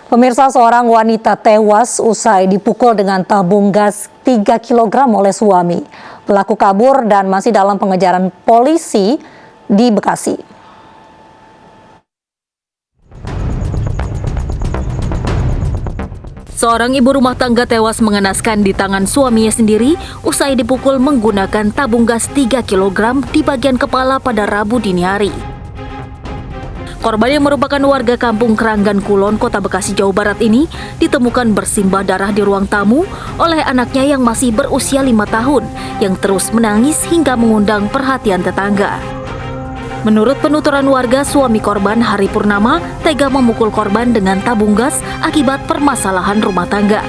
Pemirsa, seorang wanita tewas usai dipukul dengan tabung gas 3 kg oleh suami. Pelaku kabur dan masih dalam pengejaran polisi di Bekasi. Seorang ibu rumah tangga tewas mengenaskan di tangan suaminya sendiri usai dipukul menggunakan tabung gas 3 kg di bagian kepala pada Rabu dini hari. Korban yang merupakan warga kampung Keranggan Kulon, Kota Bekasi, Jawa Barat ini ditemukan bersimbah darah di ruang tamu oleh anaknya yang masih berusia 5 tahun yang terus menangis hingga mengundang perhatian tetangga. Menurut penuturan warga, suami korban, Hari Purnama, tega memukul korban dengan tabung gas akibat permasalahan rumah tangga.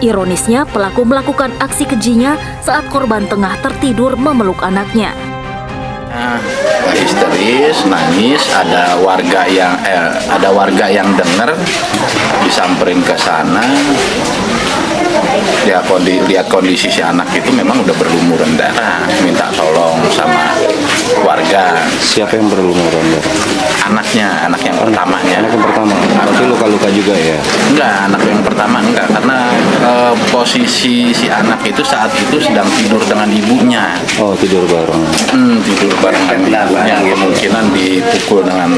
Ironisnya, pelaku melakukan aksi kejinya saat korban tengah tertidur memeluk anaknya. Histeris, nangis, ada warga yang dengar, disamperin ke sana. Ya, lihat kondisi si anak itu memang udah berlumuran darah, minta tolong sama warga. Siapa yang berlumuran darah? Anaknya, anak yang pertamanya. Anak yang pertama. Berarti luka-luka juga ya? Enggak, anak yang pertama enggak, karena posisi si anak itu saat itu sedang tidur dengan ibunya. Oh, tidur bareng. Tidur bareng dengan ibunya, kemungkinan dipukul dengan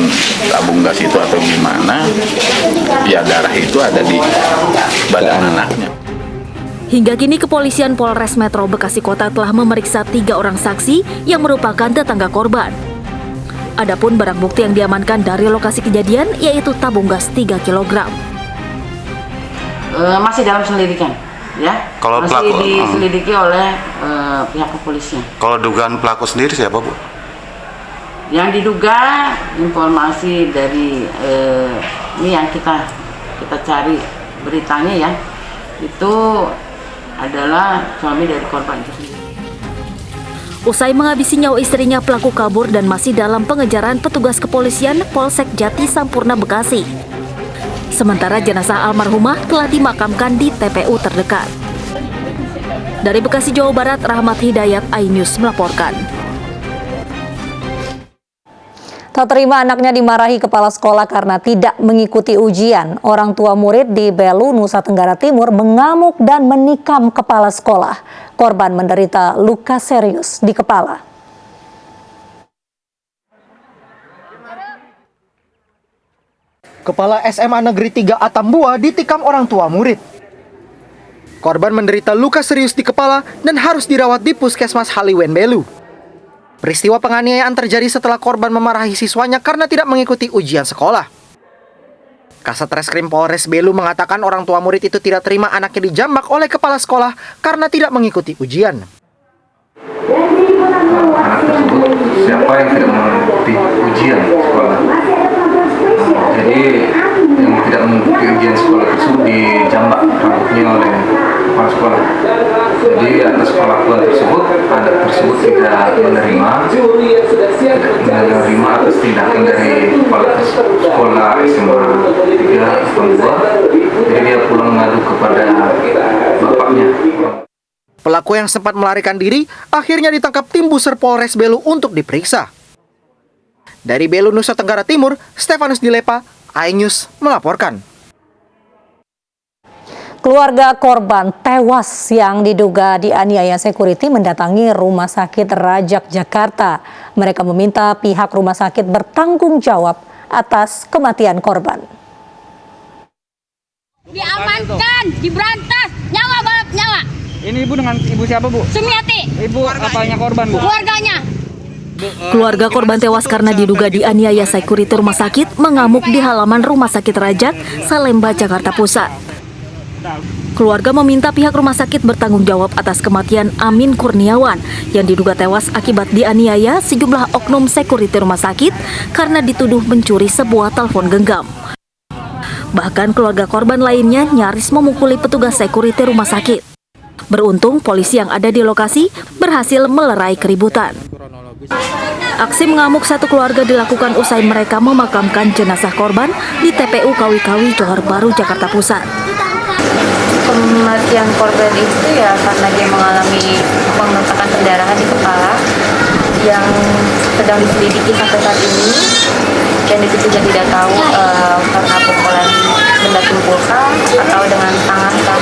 tabung gas itu atau gimana. Ya, darah itu ada di badan anaknya. Hingga kini kepolisian Polres Metro Bekasi Kota telah memeriksa 3 orang saksi yang merupakan tetangga korban. Adapun barang bukti yang diamankan dari lokasi kejadian yaitu tabung gas 3 kg. Masih dalam penyelidikan, ya. Kalau masih pelaku diselidiki oleh pihak kepolisian. Kalau dugaan pelaku sendiri siapa, Bu? Yang diduga informasi dari ini yang kita cari beritanya ya, itu adalah suami dari korban itu sendiri. Usai menghabisi nyawa istrinya, pelaku kabur dan masih dalam pengejaran petugas kepolisian Polsek Jati Sampurna, Bekasi. Sementara jenazah almarhumah telah dimakamkan di TPU terdekat. Dari Bekasi, Jawa Barat, Rahmat Hidayat, iNews melaporkan. Tak terima anaknya dimarahi kepala sekolah karena tidak mengikuti ujian. Orang tua murid di Belu, Nusa Tenggara Timur mengamuk dan menikam kepala sekolah. Korban menderita luka serius di kepala. Kepala SMA Negeri 3 Atambua ditikam orang tua murid. Korban menderita luka serius di kepala dan harus dirawat di Puskesmas Haliwen Belu. Peristiwa penganiayaan terjadi setelah korban memarahi siswanya karena tidak mengikuti ujian sekolah. Kasat Reskrim Polres Belu mengatakan orang tua murid itu tidak terima anaknya dijambak oleh kepala sekolah karena tidak mengikuti ujian. Anak tersebut siapa yang tidak mengikuti ujian sekolah? Jadi yang tidak mengikuti ujian sekolah tersebut dijambak rambutnya oleh kepala sekolah. Jadi atas perlakuan tersebut, anak tersebut tidak menerima atas tindakan dari kepala sekolah SMA 3 Atambua. Jadi dia pulang mengadu kepada bapaknya. Pelaku yang sempat melarikan diri akhirnya ditangkap tim Buser Polres Belu untuk diperiksa. Dari Belu, Nusa Tenggara Timur, Stefanus Dilepa, iNews melaporkan. Keluarga korban tewas yang diduga dianiaya security mendatangi Rumah Sakit Rajak Jakarta. Mereka meminta pihak rumah sakit bertanggung jawab atas kematian korban. Diamankan, diberantas, nyawa balap nyawa. Ini ibu dengan ibu siapa, Bu? Sumiati. Ibu apanya korban, Bu? Keluarganya. Keluarga korban tewas karena diduga dianiaya security rumah sakit mengamuk di halaman Rumah Sakit Rajak, Salemba, Jakarta Pusat. Keluarga meminta pihak rumah sakit bertanggung jawab atas kematian Amin Kurniawan yang diduga tewas akibat dianiaya sejumlah oknum security rumah sakit karena dituduh mencuri sebuah telepon genggam. Bahkan keluarga korban lainnya nyaris memukuli petugas security rumah sakit. Beruntung polisi yang ada di lokasi berhasil melerai keributan. Aksi mengamuk satu keluarga dilakukan usai mereka memakamkan jenazah korban di TPU Kawi-Kawi, Johor Baru, Jakarta Pusat. Kematian korban itu ya karena dia mengalami pembengkakan pendarahan di kepala yang sedang diselidiki sampai saat ini, dan itu juga tidak tahu karena pukulan benda tumpul kah atau dengan tangan kah.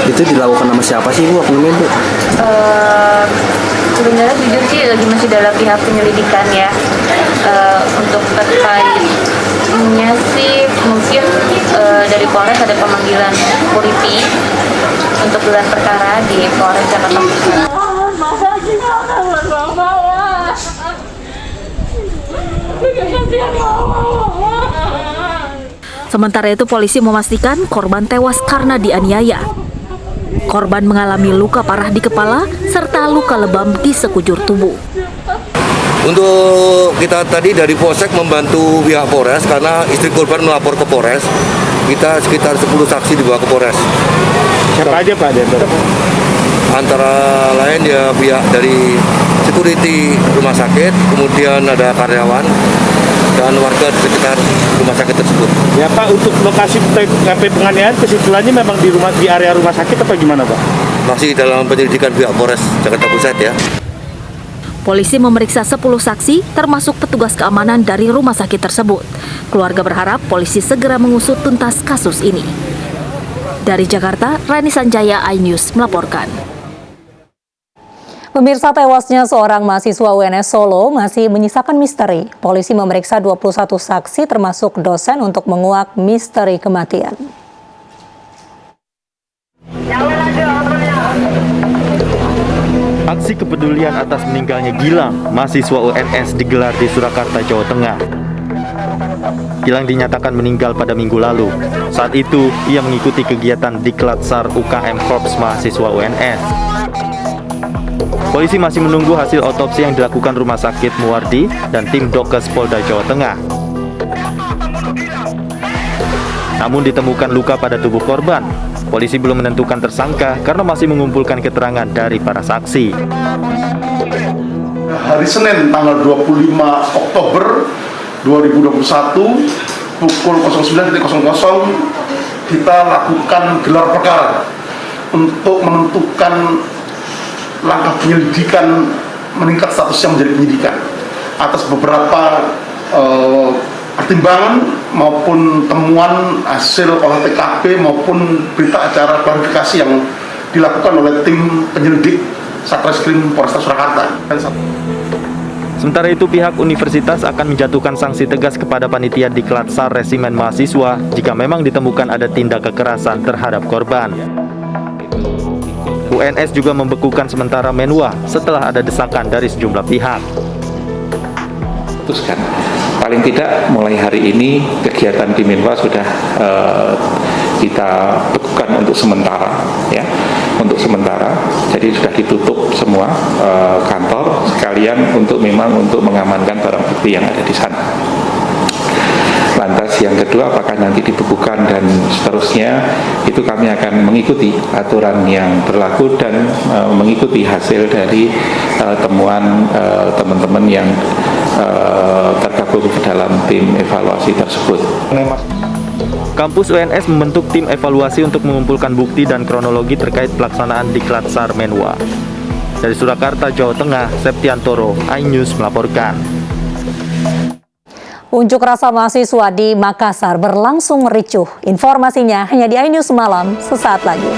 Itu dilakukan sama siapa sih Bu oknumnya Bu? Sebenarnya jujur sih lagi masih dalam pihak penyelidikan ya. Untuk terkaitnya sih mungkin dari Polres ada pemanggilan polisi untuk gelar perkara di Polres Jakarta Pusat. Sementara itu polisi memastikan korban tewas karena dianiaya. Korban mengalami luka parah di kepala serta luka lebam di sekujur tubuh. Untuk kita tadi dari Polsek membantu pihak Polres karena istri korban melapor ke Polres. Kita sekitar 10 saksi dibawa ke Polres. Siapa aja Pak? Antara lain ya pihak dari security rumah sakit, kemudian ada karyawan dan warga di sekitar rumah sakit tersebut. Ya Pak, untuk lokasi TKP penganiayaan kesimpulannya memang di area rumah sakit apa gimana Pak? Masih dalam penyelidikan pihak Polres Jakarta Pusat ya. Polisi memeriksa 10 saksi termasuk petugas keamanan dari rumah sakit tersebut. Keluarga berharap polisi segera mengusut tuntas kasus ini. Dari Jakarta, Rani Sanjaya, iNews melaporkan. Pemirsa, tewasnya seorang mahasiswa UNS Solo masih menyisakan misteri. Polisi memeriksa 21 saksi termasuk dosen untuk menguak misteri kematian. Aksi kepedulian atas meninggalnya Gilang, mahasiswa UNS digelar di Surakarta, Jawa Tengah. Gilang dinyatakan meninggal pada minggu lalu. Saat itu, ia mengikuti kegiatan Diklat SAR UKM Korps mahasiswa UNS. Polisi masih menunggu hasil otopsi yang dilakukan Rumah Sakit Muwardi dan tim Dokes Polda Jawa Tengah. Namun ditemukan luka pada tubuh korban. Polisi belum menentukan tersangka karena masih mengumpulkan keterangan dari para saksi. Hari Senin tanggal 25 Oktober 2021 pukul 09.00 kita lakukan gelar perkara untuk menentukan langkah penyelidikan meningkat statusnya menjadi penyidikan atas beberapa pertimbangan maupun temuan hasil olah TKP maupun berita acara klarifikasi yang dilakukan oleh tim penyelidik Satreskrim Polresta Surakarta. Sementara itu, pihak universitas akan menjatuhkan sanksi tegas kepada panitia Diklat SAR Resimen Mahasiswa jika memang ditemukan ada tindak kekerasan terhadap korban. UNS juga membekukan sementara Menwa setelah ada desakan dari sejumlah pihak. Putuskan, paling tidak mulai hari ini kegiatan di Menwa sudah kita bekukan untuk sementara, ya, untuk sementara. Jadi sudah ditutup semua kantor sekalian untuk mengamankan barang bukti yang ada di sana. Lantas yang kedua, apakah nanti dibekukan dan seterusnya, itu kami akan mengikuti aturan yang berlaku dan mengikuti hasil dari temuan teman-teman yang tergabung ke dalam tim evaluasi tersebut. Kampus UNS membentuk tim evaluasi untuk mengumpulkan bukti dan kronologi terkait pelaksanaan Diklat SAR Menwa. Dari Surakarta, Jawa Tengah, Septiantoro, iNews melaporkan. Unjuk rasa mahasiswa di Makassar berlangsung ricuh. Informasinya hanya di iNews Malam sesaat lagi.